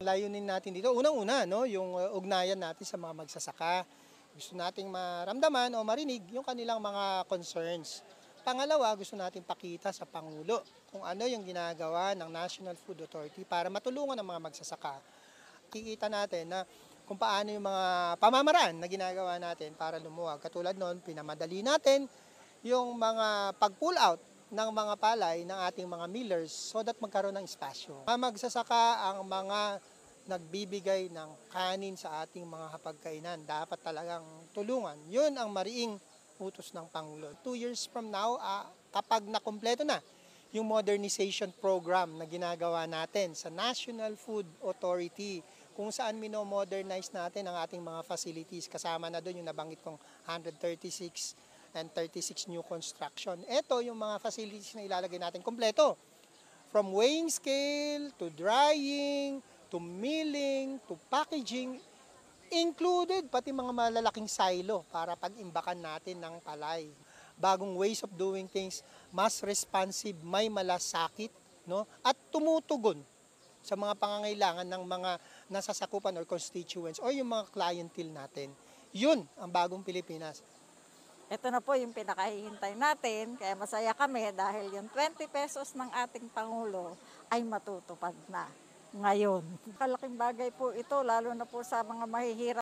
layunin natin dito, unang-una, no, yung ugnayan natin sa mga magsasaka. Gusto nating maramdaman o marinig yung kanilang mga concerns. Pangalawa, gusto nating pakita sa Pangulo kung ano yung ginagawa ng National Food Authority para matulungan ang mga magsasaka. Kikita natin na kung paano yung mga pamamaraan na ginagawa natin para lumuwag. Katulad noon, pinamadali natin yung mga pag-pull out ng mga palay ng ating mga millers so that magkaroon ng espasyo. Mga magsasaka ang mga nagbibigay ng kanin sa ating mga hapagkainan. Dapat talagang tulungan. Yun ang mariing utos ng Pangulo. 2 years from now, kapag nakumpleto na yung modernization program na ginagawa natin sa National Food Authority, kung saan mino-modernize natin ang ating mga facilities. Kasama na doon yung nabanggit kong 136 and 36 new construction. Ito yung mga facilities na ilalagay natin kompleto. From weighing scale, to drying, to milling, to packaging, included pati mga malalaking silo para pag-imbakan natin ng palay. Bagong ways of doing things, mas responsive, may malasakit, no? At tumutugon sa mga pangangailangan ng mga nasasakupan or constituents o yung mga clientele natin. Yun ang bagong Pilipinas. Ito na po yung pinakahihintay natin, kaya masaya kami dahil yung 20 pesos ng ating Pangulo ay matutupad na ngayon. Kalaking bagay po ito, lalo na po sa mga mahihirap